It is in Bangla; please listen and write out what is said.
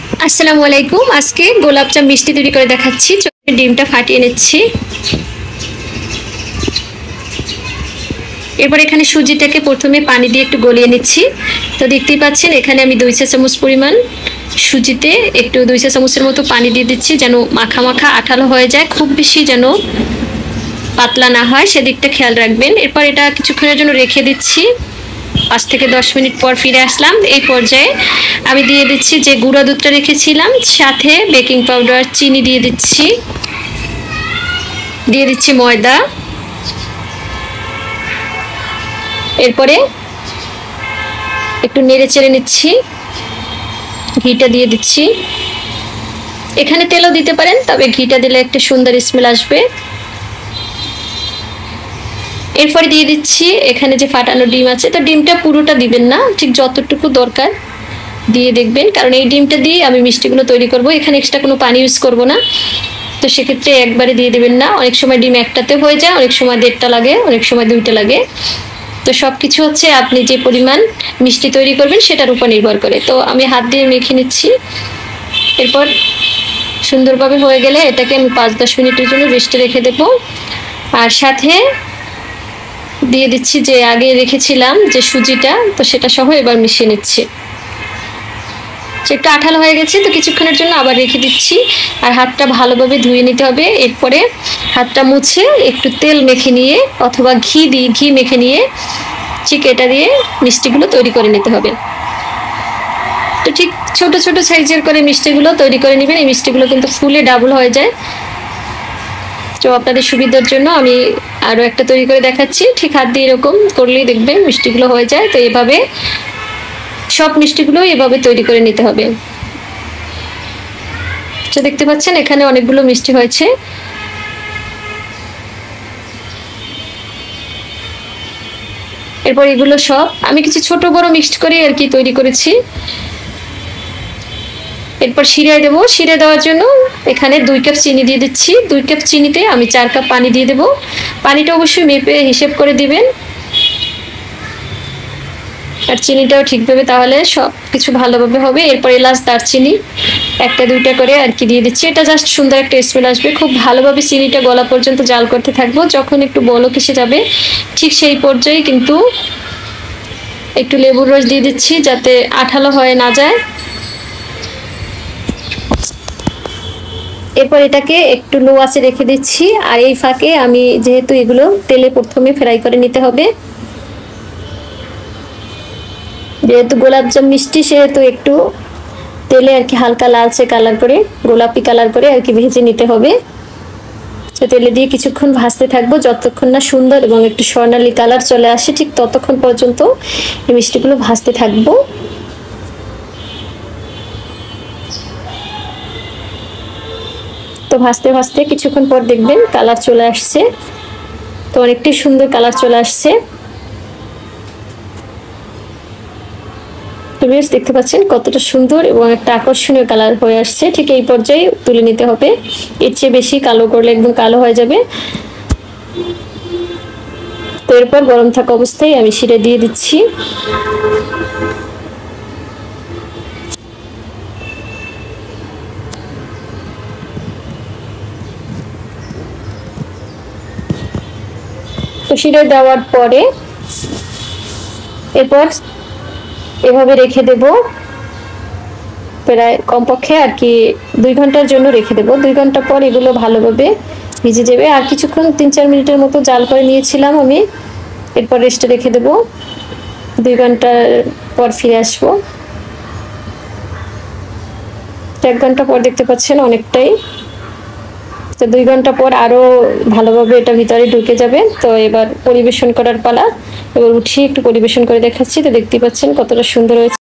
আসসালামু আলাইকুম। আজকে গোলাপ জাম মিষ্টি তৈরি করে দেখাচ্ছি। ডিমটা ফাটিয়ে নিচ্ছি। এরপর এখানে সুজিটাকে প্রথমে পানি দিয়ে একটু গলিয়ে নিচ্ছি। তো দেখতেই পাচ্ছেন এখানে আমি 2 চা চামচ পরিমাণ সুজিতে একটু 2 চা চামচের মতো পানি দিয়ে দিচ্ছি, যেন মাখা মাখা আঠালো হয়ে যায়, খুব বেশি যেন পাতলা না হয় সেদিকটা খেয়াল রাখবেন। এরপর এটা কিছুক্ষণের জন্য রেখে দিচ্ছি। 5 থেকে 10 মিনিট পর ফিরে আসলাম। এই পর্যায়ে আমি দিয়ে দিচ্ছি যে গুঁড়া দুধটা রেখেছিলাম, সাথে বেকিং পাউডার, চিনি দিয়ে দিচ্ছি, দিয়ে দিচ্ছি ময়দা। এরপরে একটু নেড়ে চেড়ে নিচ্ছি, ঘিটা দিয়ে দিচ্ছি। এখানে তেলও দিতে পারেন, তবে ঘিটা দিলে একটা সুন্দর স্মেল আসবে। এরপরে দিয়ে দিচ্ছি এখানে যে ফাটানো ডিম আছে। তো ডিমটা পুরোটা দিবেন না, ঠিক যতটুকু দরকার দিয়ে দেখবেন, কারণ এই ডিমটা দিয়ে আমি মিষ্টিগুলো তৈরি করব। এখানে এক্সট্রা কোনো পানি ইউজ করব না। তো সেক্ষেত্রে একবারে দিয়ে দেবেন না। অনেক সময় ডিম একটাতে হয়ে যায়, অনেক সময় 1.5টা লাগে, অনেক সময় 2টা লাগে। তো সব কিছু হচ্ছে আপনি যে পরিমাণ মিষ্টি তৈরি করবেন সেটার উপর নির্ভর করে। তো আমি হাত দিয়ে মেখে নিচ্ছি। এরপর সুন্দরভাবে হয়ে গেলে এটাকে আমি 5-10 মিনিটের জন্য রেস্টে রেখে দেব। আর সাথে দিয়ে দিচ্ছি যে আগে রেখেছিলাম যে সুজিটা, তো সেটা সহ এবার মিশিয়ে নিচ্ছি। একটু আঠালো হয়ে গেছে, তো কিছুক্ষণের জন্য আবার রেখে দিচ্ছি। আর হাতটা ভালোভাবে ধুয়ে নিতে হবে। এরপরে হাতটা মুছে একটু তেল মেখে নিয়ে অথবা ঘি মেখে নিয়ে ঠিক এটা দিয়ে মিষ্টিগুলো তৈরি করে নিতে হবে। তো ঠিক ছোট ছোট সাইজের করে মিষ্টিগুলো তৈরি করে নেবেন। এই মিষ্টিগুলো কিন্তু ফুলে ডাবল হয়ে যায়। তো আপনাদের সুবিধার জন্য আমি আরও একটা তৈরি করে দেখাচ্ছি। ঠিক হাত দিয়ে এরকম করলেই দেখবেন মিষ্টিগুলো হয়ে যায়। তো এভাবে সব মিষ্টিগুলো এভাবে তৈরি করে নিতে হবে। তো দেখতে পাচ্ছেন এখানে অনেকগুলো মিষ্টি হয়েছে। এরপর এগুলো সব আমি কিছু ছোট বড় মিক্সড করে আর কি তৈরি করেছি। এরপর শিরায় দেবো। শিরে দেওয়ার জন্য এখানে 2 কাপ চিনি দিয়ে দিচ্ছি। 2 কাপ চিনিতে আমি 4 কাপ পানি দিয়ে দেবো। পানিটা অবশ্যই মেপে হিসেব করে দিবেন, আর চিনিটাও ঠিকভাবে, তাহলে সব কিছু ভালোভাবে হবে। এরপর এলাচ, দারচিনি 1-2টা করে আর কি দিয়ে দিচ্ছি। এটা জাস্ট সুন্দর একটা স্মেল আসবে। খুব ভালোভাবে চিনিটা গলা পর্যন্ত জাল করতে থাকবো। যখন একটু বলক এসে যাবে ঠিক সেই পর্যায়ে কিন্তু একটু লেবুর রস দিয়ে দিচ্ছি, যাতে আঠালো হয়ে না যায়। এরপর এটাকে একটু লো আঁচে রেখে দিচ্ছি। আর এই ফাঁকে আমি যেহেতু এগুলো তেলে প্রথমে ফ্রাই করে নিতে হবে, যেহেতু গোলাপজাম মিষ্টি সেহেতু একটু তেলে আর কি হালকা লালচে কালার করে, গোলাপি কালার করে আর কি ভেজে নিতে হবে। তো তেলে দিয়ে কিছুক্ষণ ভাজতে থাকবো, যতক্ষণ না সুন্দর এবং একটু স্বর্ণালী কালার চলে আসে ঠিক ততক্ষণ পর্যন্ত এই মিষ্টিগুলো ভাজতে থাকবো। তো ভাজতে ভাজতে কিছুক্ষণ পর দেখবেন কালার চলে আসছে। তো অনেকটাই সুন্দর কালার চলে আসছে। তো বেশ দেখতে পাচ্ছেন কতটা সুন্দর এবং একটা আকর্ষণীয় কালার হয়ে আসছে। ঠিক এই পর্যায়ে তুলে নিতে হবে। এর চেয়ে বেশি কালো করলে একদম কালো হয়ে যাবে। তো এরপর গরম থাকা অবস্থায় আমি শিরা দিয়ে দিচ্ছি। তো শিরা দেওয়ার পরে এরপর এভাবে রেখে দেব, প্রায় কমপক্ষে আর কি 2 ঘন্টার জন্য রেখে দেব। 2 ঘন্টা পর এগুলো ভালোভাবে ভিজে যাবে। আর কিছুক্ষণ 3-4 মিনিটের মতো জাল করে নিয়েছিলাম আমি। এরপর রেস্টে রেখে দেব। 2 ঘন্টার পর ফিরে আসবো। 1 ঘন্টা পর দেখতে পাচ্ছেন অনেকটাই। তো 2 ঘন্টা পর আরো ভালোভাবে এটা ভিতরে ঢুকে যাবে। তো এবার পরিবেশন করার পালা। এবার উঠিয়ে একটু পরিবেশন করে দেখাচ্ছি। তো দেখতে পাচ্ছেন কতটা সুন্দর হয়েছে।